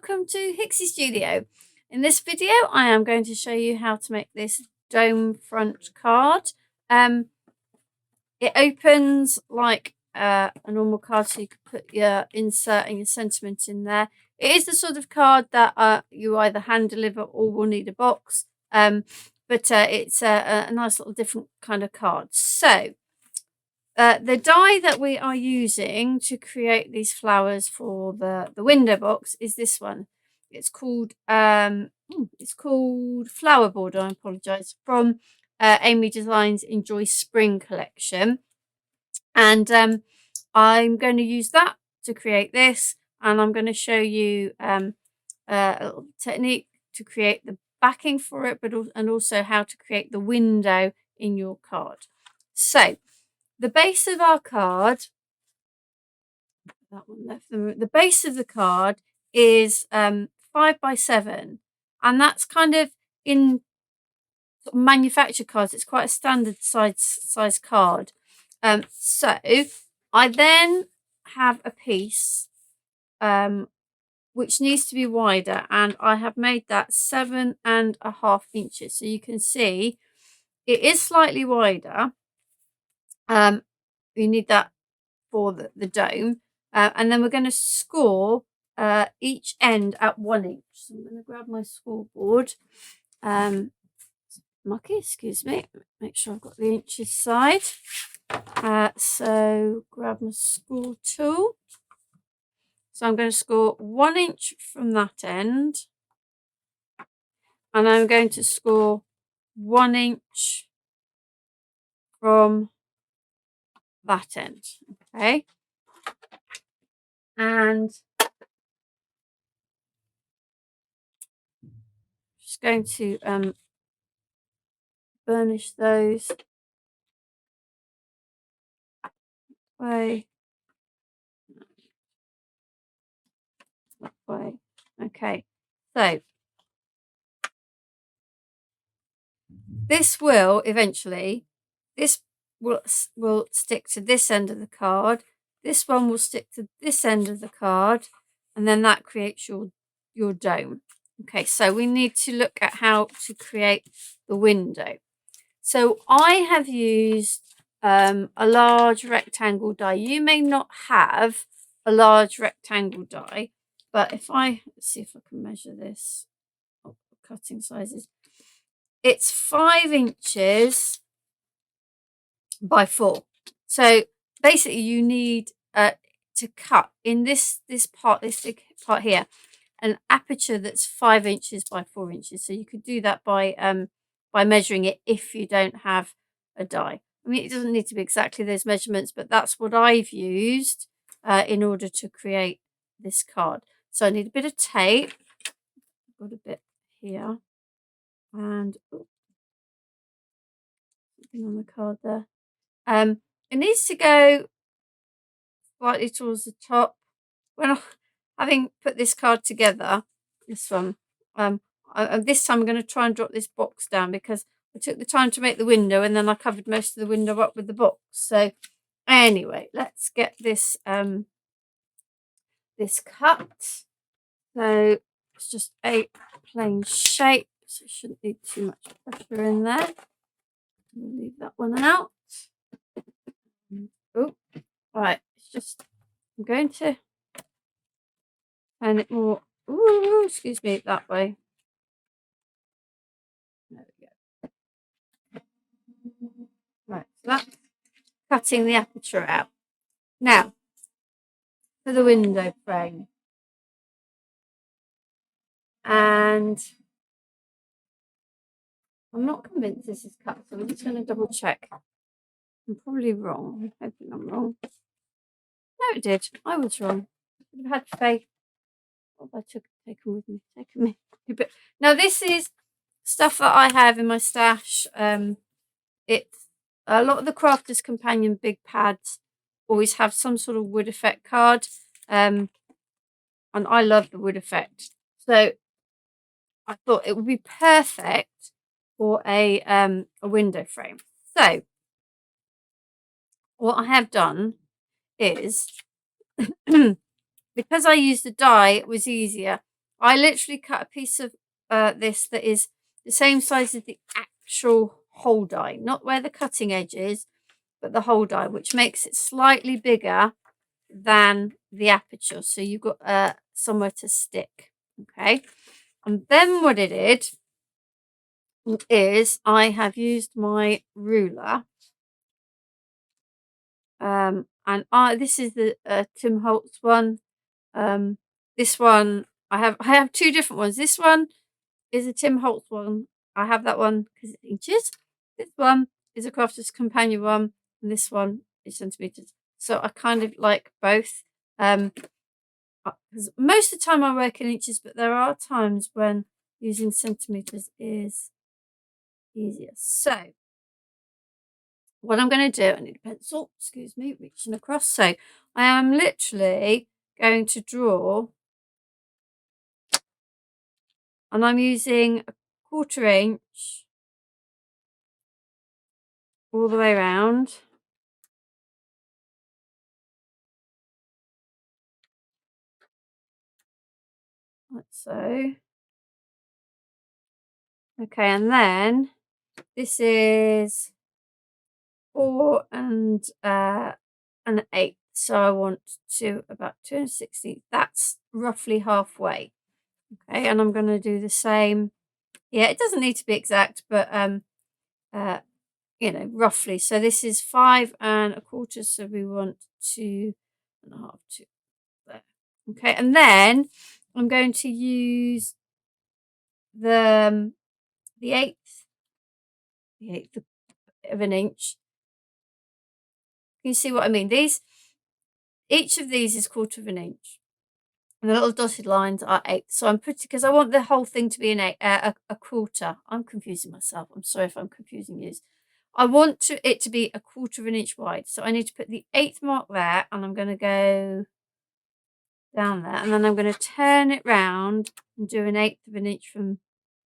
welcome to Hixxy Studio. In this video I am going to show you how to make this dome front card. It opens like a normal card, so you can put your insert and your sentiment in there. It is the sort of card that you either hand deliver or will need a box, but it's a nice little different kind of card. So the die that we are using to create these flowers for the window box is this one. It's called Flower Board. I apologise, from Amy Design's Enjoy Spring collection, and I'm going to use that to create this, and I'm going to show you a little technique to create the backing for it, and also how to create the window in your card. So the base of our card, that one left, the base of the card is 5 by 7, and that's kind of in manufactured cards. It's quite a standard size card. So I then have a piece which needs to be wider, and I have made that 7.5 inches. So you can see it is slightly wider. You need that for the dome, and then we're going to score each end at 1 inch. So I'm going to grab my scoreboard. Mucky, excuse me. Make sure I've got the inches side. So grab my score tool. So I'm going to score 1 inch from that end, and I'm going to score 1 inch from that end. Okay, and just going to burnish those way. That way. Okay, so this will eventually, this will stick to this end of the card. This one will stick to this end of the card, and then that creates your dome. Okay, so we need to look at how to create the window. So I have used a large rectangle die. You may not have a large rectangle die, but if let's see if I can measure this. Cutting sizes. It's 5 inches by 4. So basically you need to cut in this part here, an aperture that's 5 inches by 4 inches. So you could do that by measuring it if you don't have a die. I mean, it doesn't need to be exactly those measurements, but that's what I've used in order to create this card. So I need a bit of tape. I've got a bit here, and something on the card there. It needs to go slightly towards the top. When having put this card together, this one, this time I'm going to try and drop this box down, because I took the time to make the window and then I covered most of the window up with the box. So anyway, let's get this this cut. So it's just a plain shape, so it shouldn't need too much pressure in there. We'll leave that one out. Oh, right, it's just, I'm going to turn it more, excuse me, that way. There we go. Right, so that's cutting the aperture out. Now, for the window frame. And I'm not convinced this is cut, so I'm just going to double check. I'm probably wrong. I'm hoping I'm wrong. No, it did. I was wrong. I would have had faith. What have I taken with me? Taken me. Now, this is stuff that I have in my stash. It's a lot of the Crafter's Companion big pads always have some sort of wood effect card, and I love the wood effect. So I thought it would be perfect for a window frame. So what I have done is, because I used the die, it was easier. I literally cut a piece of this that is the same size as the actual hole die, not where the cutting edge is, but the hole die, which makes it slightly bigger than the aperture, so you've got somewhere to stick. Okay, and then what I did is I have used my ruler, and this is the Tim Holtz one. This one I have two different ones. This one is a Tim Holtz one. I have that one because it's inches. This one is a Crafter's Companion one, and this one is centimeters. So I kind of like both. Because most of the time I work in inches, but there are times when using centimeters is easier. So what I'm going to do, I need a pencil, excuse me, reaching across. So I am literally going to draw, and I'm using a 1/4 inch all the way around. Like so. Okay, and then this is 4 and an 1/8. So I want to about 260. That's roughly halfway. Okay, and I'm going to do the same. Yeah, it doesn't need to be exact, but you know, roughly. So this is 5 1/4. So we want 2.5 to there. Okay, and then I'm going to use the 1/8 of an inch. Can you see what I mean? Each of these is 1/4 inch. And the little dotted lines are 1/8. So I'm putting, because I want the whole thing to be a 1/4. I'm confusing myself. I'm sorry if I'm confusing you. I want it to be 1/4 inch wide. So I need to put the 1/8 mark there, and I'm going to go down there, and then I'm going to turn it round and do an 1/8 of an inch from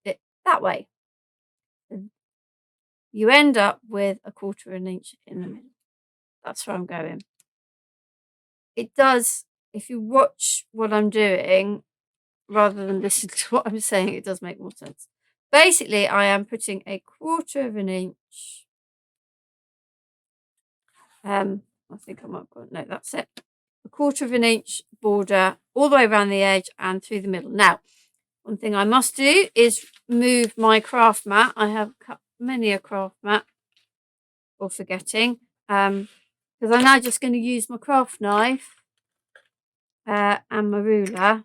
it that way. And you end up with 1/4 inch in the middle. That's where I'm going. It does, if you watch what I'm doing rather than listen to what I'm saying, it does make more sense. Basically, I am putting 1/4 inch. I think I might have got, no, that's it. 1/4 inch border all the way around the edge and through the middle. Now, one thing I must do is move my craft mat. I have cut many a craft mat or forgetting, because I'm now just going to use my craft knife and my ruler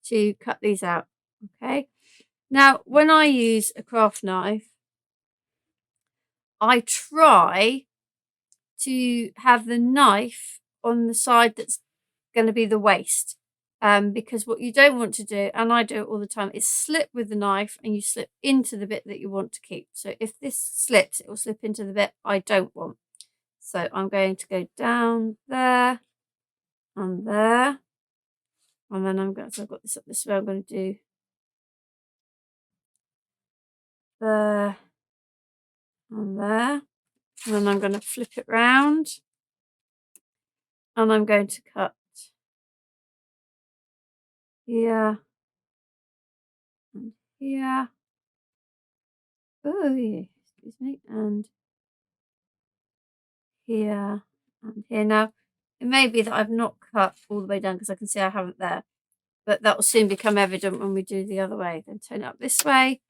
to cut these out. Okay. Now, when I use a craft knife, I try to have the knife on the side that's going to be the waste, because what you don't want to do, and I do it all the time, is slip with the knife and you slip into the bit that you want to keep. So if this slips, it will slip into the bit I don't want. So I'm going to go down there and there, and then I'm going to, so I've got this up this way, I'm going to do there and there, and then I'm going to flip it round, and I'm going to cut here and here. Oh yeah, excuse me, and here and here. Now, it may be that I've not cut all the way down because I can see I haven't there, but that will soon become evident when we do the other way. Then turn it up this way,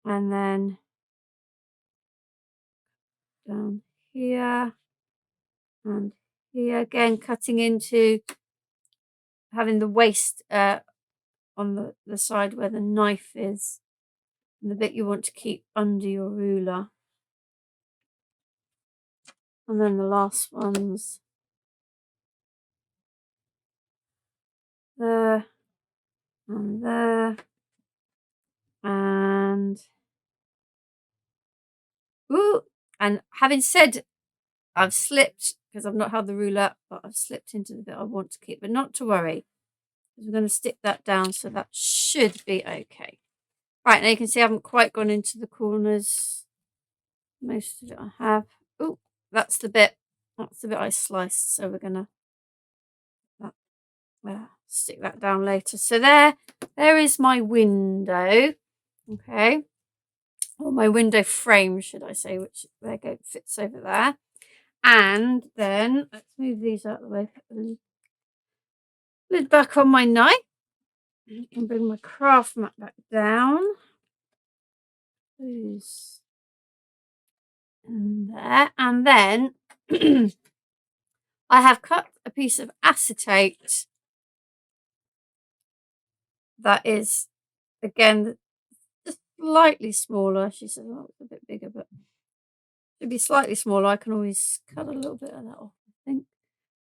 and then down here and here again, cutting into having the waste on the side where the knife is, and the bit you want to keep under your ruler. And then the last ones there and there, and ooh, and having said I've slipped, because I've not held the ruler, but I've slipped into the bit I want to keep, but not to worry, because we're going to stick that down, so that should be okay. Right, now you can see I haven't quite gone into the corners. Most of it I have. Oh, that's the bit I sliced, so we're going to that there. stick that down later. So there is my window. Okay. Or my window frame, should I say, which there go fits over there. And then let's move these out of the way. Put the lid back on my knife and bring my craft mat back down. Those in there. And then I have cut a piece of acetate that is, again, just slightly smaller. She said, oh, it's a bit bigger, but it'd be slightly smaller. I can always cut a little bit of that off, I think.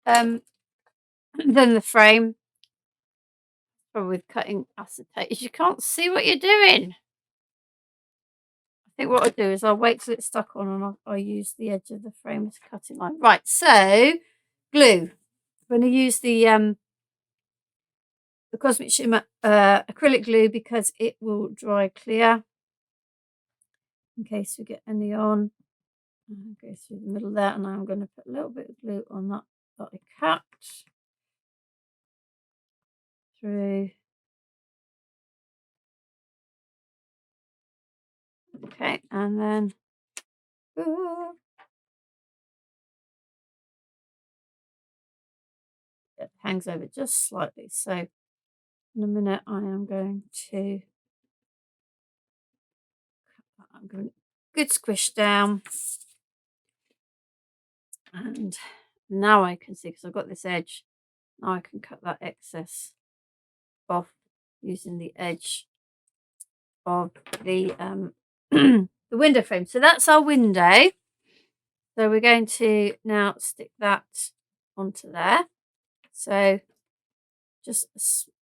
Then the frame, probably with cutting acetate, is you can't see what you're doing. I think what I'll do is I'll wait till it's stuck on and I'll use the edge of the frame as a cutting line. Right, so glue. I'm going to use the Cosmic Shimmer acrylic glue because it will dry clear in case we get any on. I'll go through the middle there, and I'm going to put a little bit of glue on that I cut through. Okay, and then it hangs over just slightly. So in a minute I am going to good squish down, and now I can see, because I've got this edge, now I can cut that excess off using the edge of the the window frame. So that's our window. So we're going to now stick that onto there. So just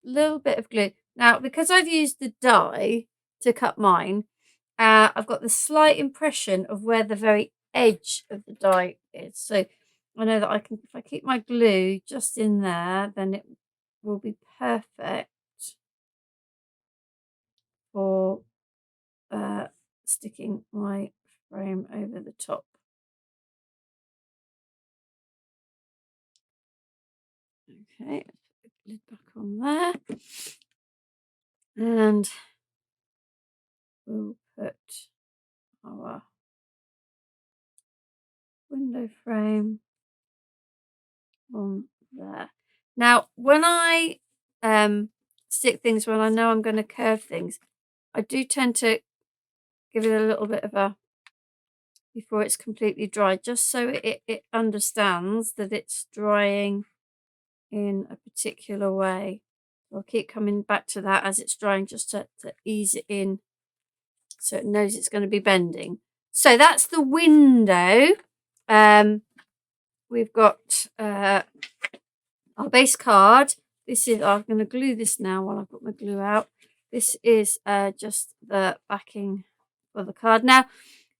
a little bit of glue. Now, because I've used the die to cut mine, I've got the slight impression of where the very edge of the die is. So I know that I can, if I keep my glue just in there, then it will be perfect for sticking my frame over the top. Okay, put the lid back on there. And we'll put our window frame on there. Now, when I stick things, when I know I'm going to curve things, I do tend to give it a little bit of a, before it's completely dry, just so it understands that it's drying in a particular way. I'll keep coming back to that as it's drying, just to ease it in so it knows it's going to be bending. So that's the window. We've got our base card. This is, I'm going to glue this now while I've got my glue out. This is just the backing for the card. Now,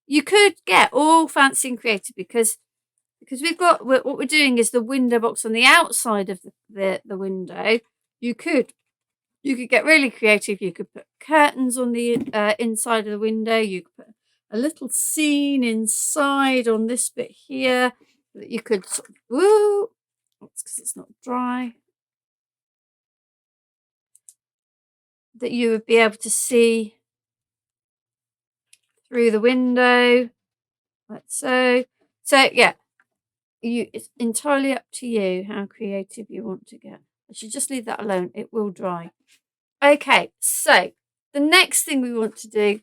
you could get all fancy and creative because we've got, what we're doing is the window box on the outside of the window. You could get really creative. You could put curtains on the inside of the window. You could put a little scene inside on this bit here that you could sort of, ooh, that's because it's not dry, that you would be able to see through the window, like so. So yeah, it's entirely up to you how creative you want to get. I should just leave that alone. It will dry. Okay, so the next thing we want to do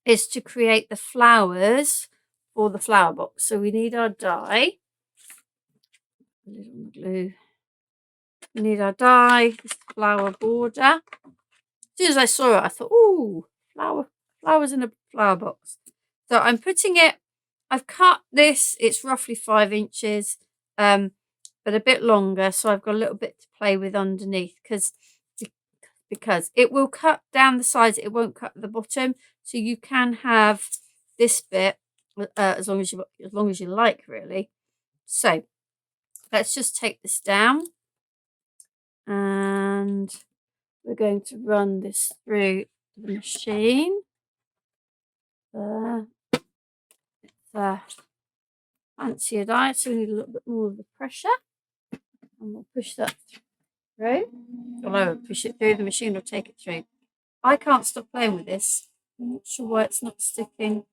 is to create the flowers for the flower box. So we need our die. A little glue. We need our die, this flower border. As soon as I saw it, I thought, ooh, flowers in a flower box. So I'm putting it, I've cut this, it's roughly 5 inches, but a bit longer. So I've got a little bit to play with underneath because it will cut down the sides, it won't cut the bottom. So you can have this bit as long as you like, really. So let's just take this down, and we're going to run this through the machine. It's a fancier die, so we need a little bit more of the pressure, and we'll push that Right? Although push it through the machine or take it through. I can't stop playing with this. I'm not sure why it's not sticking.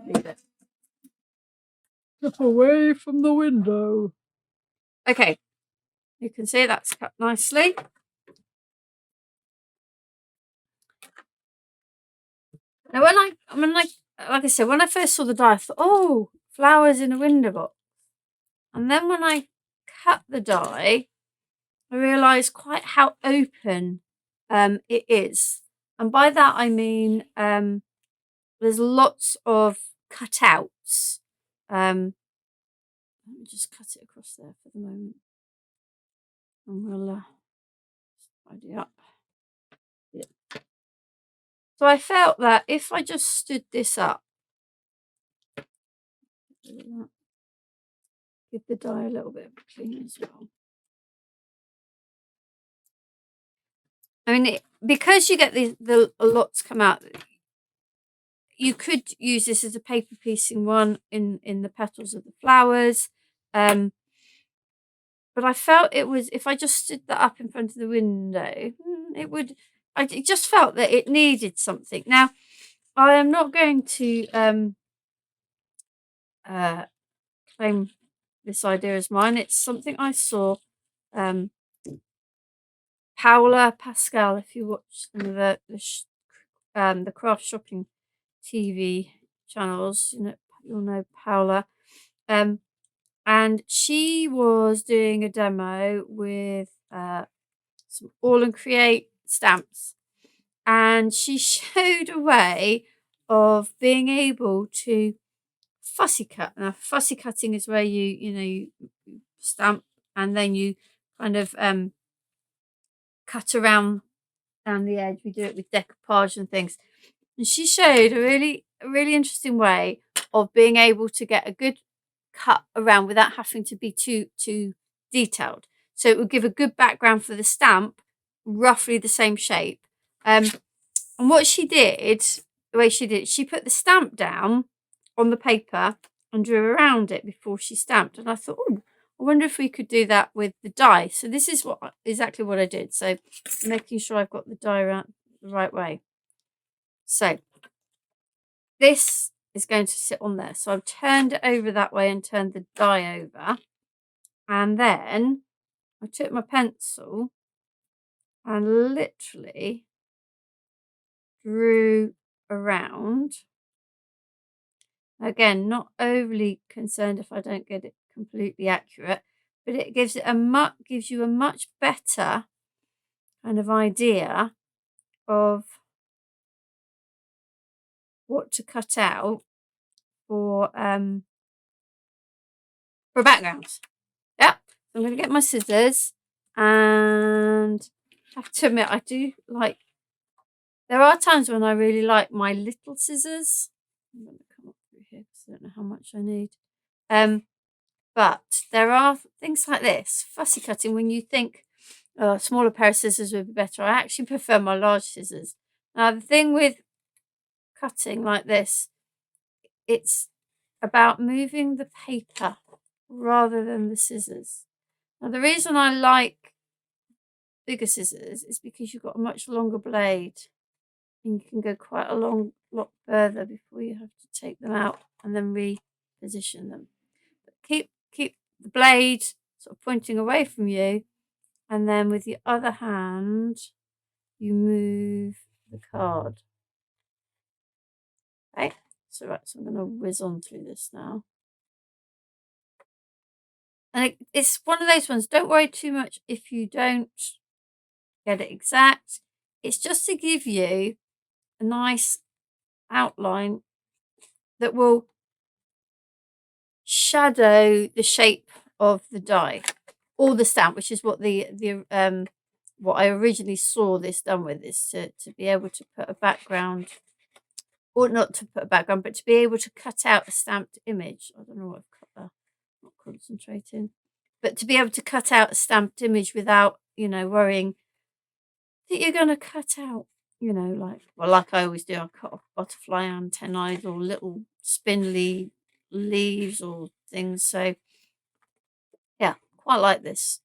Leave it. Step away from the window. Okay, you can see that's cut nicely. Now, like I said, when I first saw the die, I thought, oh, flowers in a window box. And then when I cut the die, I realised quite how open it is. And by that I mean there's lots of cutouts. Let me just cut it across there for the moment. And we'll tidy up. Yeah. So I felt that if I just stood this up, give the die a little bit of a clean as well. I mean, because you get the lots come out, you could use this as a paper piecing one in the petals of the flowers. But I felt it was, if I just stood that up in front of the window, it would, I just felt that it needed something. Now, I am not going to claim this idea as mine. It's something I saw Paola Pascal, if you watch some of the craft shopping TV channels, you'll know Paola. And she was doing a demo with some Aall Create stamps, and she showed a way of being able to fussy cut. Now, fussy cutting is where you stamp and then you kind of cut around down the edge. We do it with decoupage and things. And she showed a really interesting way of being able to get a good cut around without having to be too detailed. So it would give a good background for the stamp, roughly the same shape. And what she did, the way she did it, she put the stamp down on the paper and drew around it before she stamped. And I thought, oh, I wonder if we could do that with the die. So this is exactly what I did. So making sure I've got the die around the right way. So this is going to sit on there. So I've turned it over that way and turned the die over. And then I took my pencil and literally drew around. Again, not overly concerned if I don't get it completely accurate, but it gives you a much better kind of idea of what to cut out for backgrounds. Yep. So I'm going to get my scissors, and I have to admit, I do like. There are times when I really like my little scissors. I'm going to come up through here because I don't know how much I need. But there are things like this, fussy cutting, when you think a smaller pair of scissors would be better. I actually prefer my large scissors. Now, the thing with cutting like this, it's about moving the paper rather than the scissors. Now, the reason I like bigger scissors is because you've got a much longer blade and you can go quite a lot further before you have to take them out and then reposition them. But keep the blade sort of pointing away from you, and then with the other hand you move the card. Okay, so I'm going to whiz on through this now. And it's one of those ones, don't worry too much if you don't get it exact. It's just to give you a nice outline that will shadow the shape of the die or the stamp, which is what what I originally saw this done with, is to be able to put a background, or not to put a background, but to be able to cut out a stamped image. I don't know what I've cut there, not concentrating, but to be able to cut out a stamped image without, worrying that you're going to cut out you know, like I always do, I cut off butterfly antennae or little spindly leaves or things. So yeah, quite like this.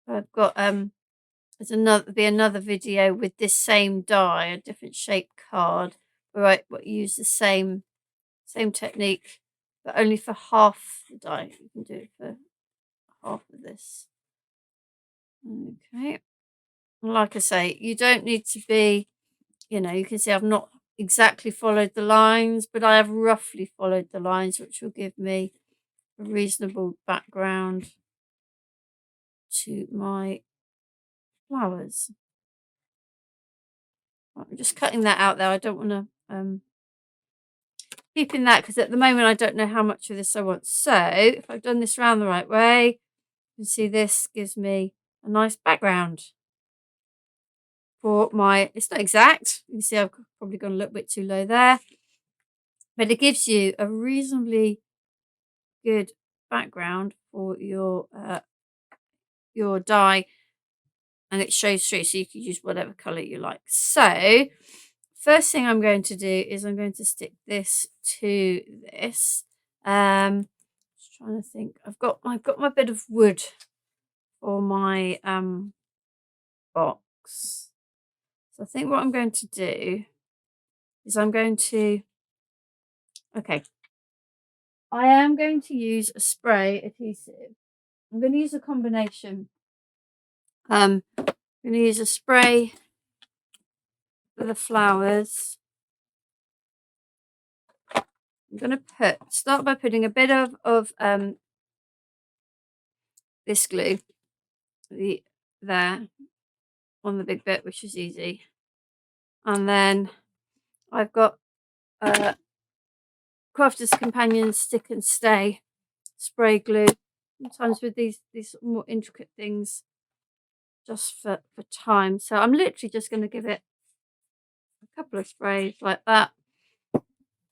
I've got there's another video with this same die, a different shaped card, where I use the same technique, but only for half the die. You can do it for half of this. Okay. Like I say, you don't need to be, you know, you can see I've not exactly followed the lines, but I have roughly followed the lines, which will give me a reasonable background to my flowers. I'm just cutting that out there. I don't want to keep in that because at the moment I don't know how much of this I want. So if I've done this round the right way, you can see this gives me a nice background for my, it's not exact. You can see I've probably gone a little bit too low there, but it gives you a reasonably good background for your die, and it shows through, so you can use whatever color you like. So first thing I'm going to do is I'm going to stick this to this. Just trying to think. I've got my bit of wood for my box. So I think what I'm going to do is I'm am going to use a spray adhesive. I'm going to use a combination. I'm going to use a spray for the flowers. I'm going to start by putting a bit of this glue there on the big bit, which is easy. And then I've got Crafter's Companion Stick and Stay spray glue. Sometimes with these more intricate things, just for time. So I'm literally just going to give it a couple of sprays like that.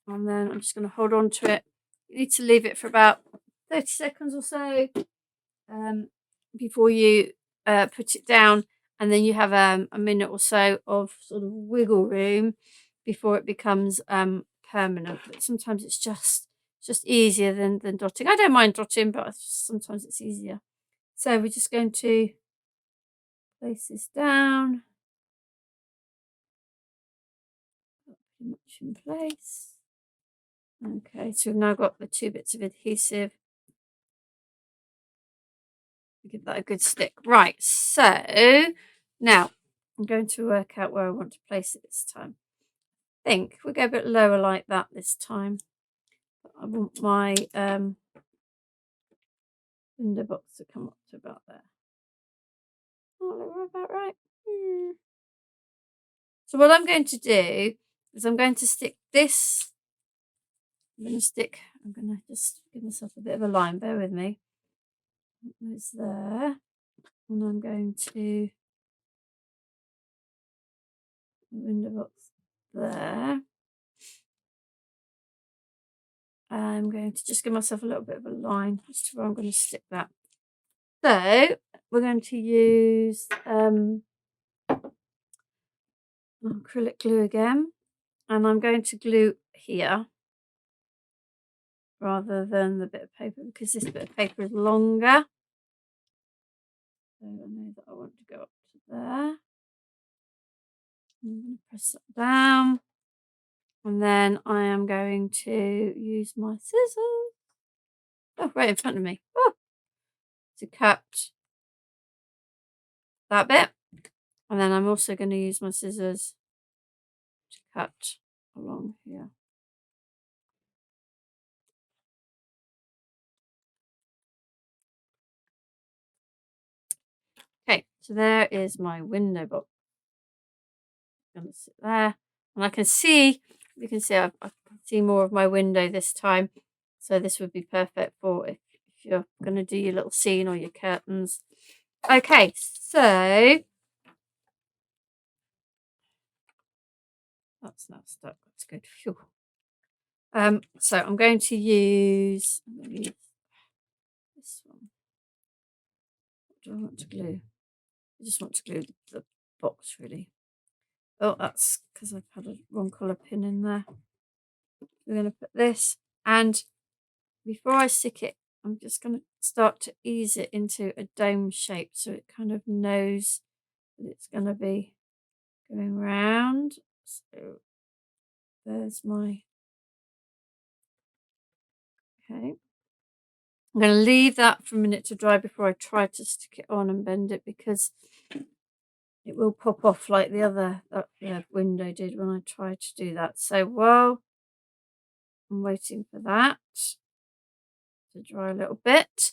And then I'm just going to hold on to it. You need to leave it for about 30 seconds or so before you put it down. And then you have a minute or so of sort of wiggle room before it becomes permanent. But sometimes it's just easier than dotting. I don't mind dotting, but sometimes it's easier. So we're just going to place this down. Pretty much in place. Okay, so we've now got the 2 bits of adhesive. Give that a good stick. Right, so now I'm going to work out where I want to place it this time. I think we'll go a bit lower like that this time. I want my window box to come up to about there. Oh, about right. So what I'm going to do is I'm going to stick this. I'm going to just give myself a bit of a line. Bear with me. It's there. And I'm going to window box there. I'm going to just give myself a little bit of a line as to where I'm going to stick that. So we're going to use acrylic glue again, and I'm going to glue here rather than the bit of paper because this bit of paper is longer. So I know that I want to go up to there. I'm going to press that down, and then I am going to use my scissors. Oh, right in front of me. Oh, to cut that bit. And then I'm also going to use my scissors to cut along here. Okay, so there is my window box. I'm going to sit there, and I can see, you can see I can see more of my window this time. So this would be perfect for if you're going to do your little scene or your curtains. Okay, so that's now stuck. That's good. Phew. So I'm going to use this one. What do I want to glue? I just want to glue the box really. Oh, that's because I've had a wrong colour pin in there. We're going to put this, and before I stick it, I'm just going to start to ease it into a dome shape so it kind of knows that it's going to be going round. So there's my, okay. I'm going to leave that for a minute to dry before I try to stick it on and bend it, because it will pop off like the other window did when I tried to do that. So while I'm waiting for that to dry a little bit,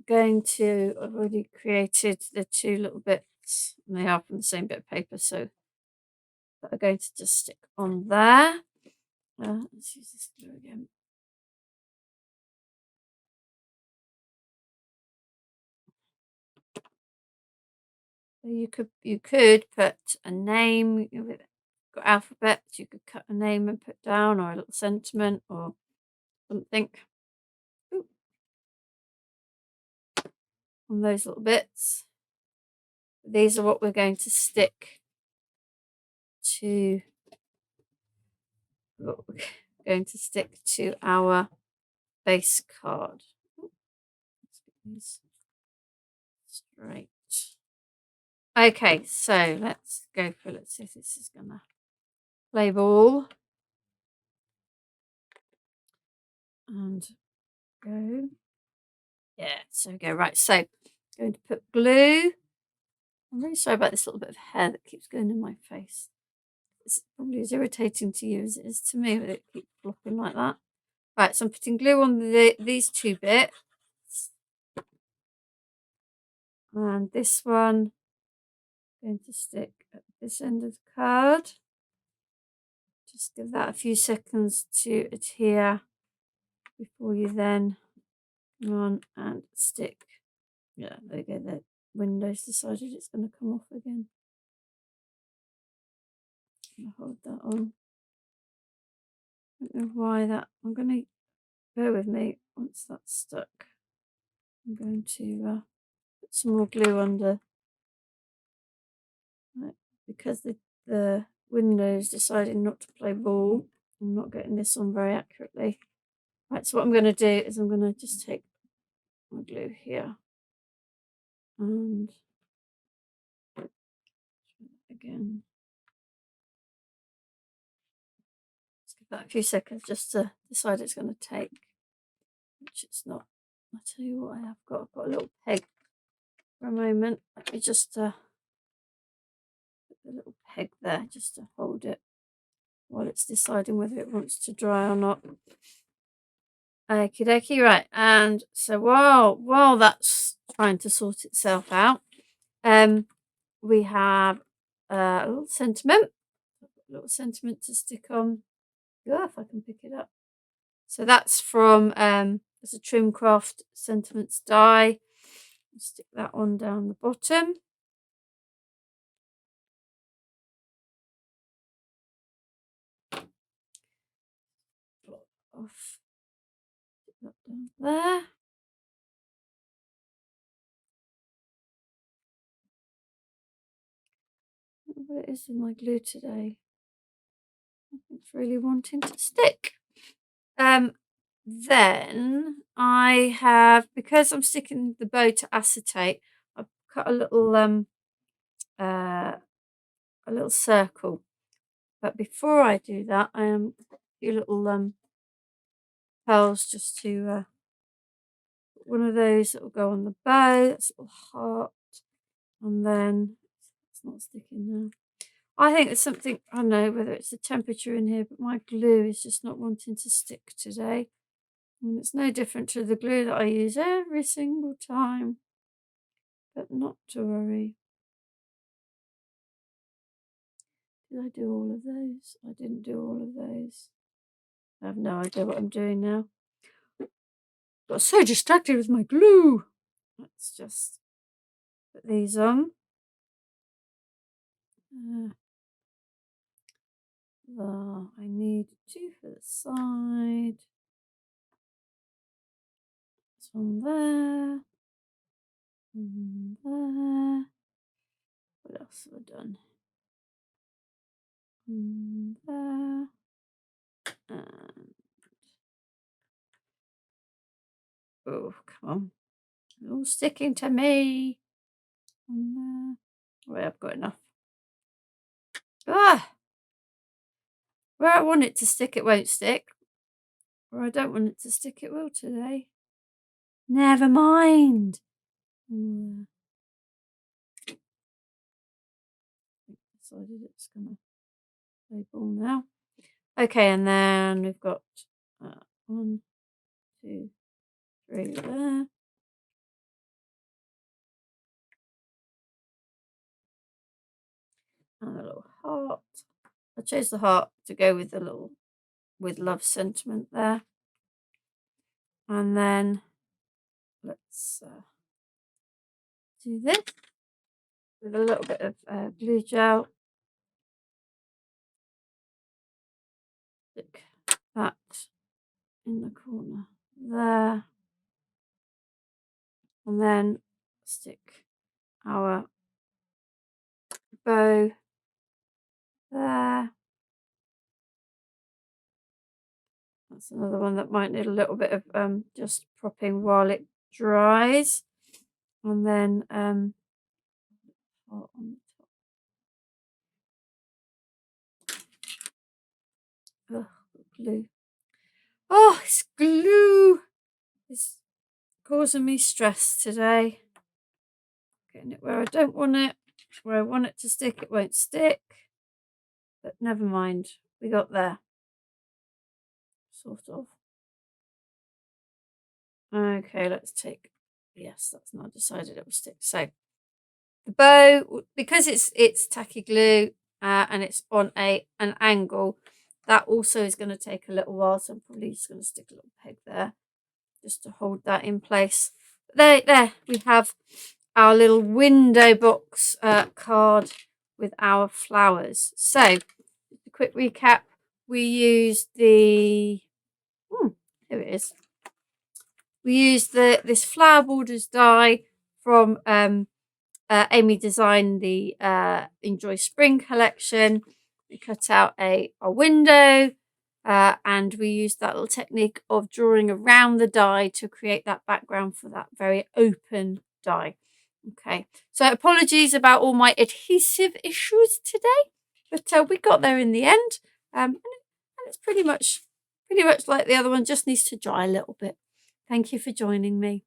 I've already created the two little bits, and they are from the same bit of paper, so that are going to just stick on there. Let's use this glue again. So you could put a name with alphabets. You could cut a name and put down, or a little sentiment or something. Ooh. On those little bits. These are what we're going to stick to. What we're going to stick to our base card. Let's get these straight. Okay, so let's go for, let's see if this is gonna play ball. And go. Yeah, so go. Right, so going to put glue. I'm really sorry about this little bit of hair that keeps going in my face. It's probably as irritating to you as it is to me, but it keeps flopping like that. Right, so I'm putting glue on these two bits. And this one, I'm going to stick at this end of the card. Just give that a few seconds to adhere before you then come on and stick. Yeah, there you go. The window's decided it's going to come off again. I'm going to hold that on. I don't know why that. I'm going to bear with me once that's stuck. I'm going to put some more glue under, right, because the window's decided not to play ball. I'm not getting this on very accurately. Right, so what I'm going to do is I'm going to just take my glue here and again. Let's give that a few seconds just to decide it's going to take, which it's not. I'll tell you what I have got. I've got a little peg for a moment. Let me just put the little peg there just to hold it while it's deciding whether it wants to dry or not. Okie dokie, right. And so while that's trying to sort itself out, we have a little sentiment. A little sentiment to stick on. Yeah, if I can pick it up. So that's from there's a Trim Craft sentiments die. I'll stick that on down the bottom. Flop off. Stick that down there. What it is with my glue today? Nothing's really wanting to stick. Then I have, because I'm sticking the bow to acetate, I've cut a little circle. But before I do that, I am a few little pearls just to one of those that will go on the bow. That's a little heart, and then it's not sticking now. I think there's something, I don't know whether it's the temperature in here, but my glue is just not wanting to stick today. And it's no different to the glue that I use every single time. But not to worry. Did I do all of those? I didn't do all of those. I have no idea what I'm doing now. Got so distracted with my glue. Let's just put these on. I need two for the side. This one there. And there. What else have I done? And there. And oh, come on. It's all sticking to me. And there. Well, I've got enough. Ah! Where I want it to stick, it won't stick. Where I don't want it to stick, it will today. Never mind. Decided it's going to play ball now. Okay, and then we've got 1, 2, 3 there. And a little heart. I chose the heart to go with the little, with love sentiment there. And then let's do this with a little bit of glue gel. Stick that in the corner there. And then stick our bow there. That's another one that might need a little bit of just propping while it dries. And then on the top. Ugh, glue. Oh, it's glue. It's causing me stress today. Getting it where I don't want it. Where I want it to stick, it won't stick. But never mind. We got there. Sort of. Okay, let's take. Yes, that's not decided it will stick. So the bow, because it's tacky glue and it's on an angle, that also is going to take a little while. So I'm probably just going to stick a little peg there just to hold that in place. There we have our little window box card with our flowers. So a quick recap, we used the here it is. We used this flower borders die from Amy designed the Enjoy Spring collection. We cut out a window and we used that little technique of drawing around the die to create that background for that very open die. Okay, so apologies about all my adhesive issues today, but we got there in the end, and it's pretty much like the other one, just needs to dry a little bit. Thank you for joining me.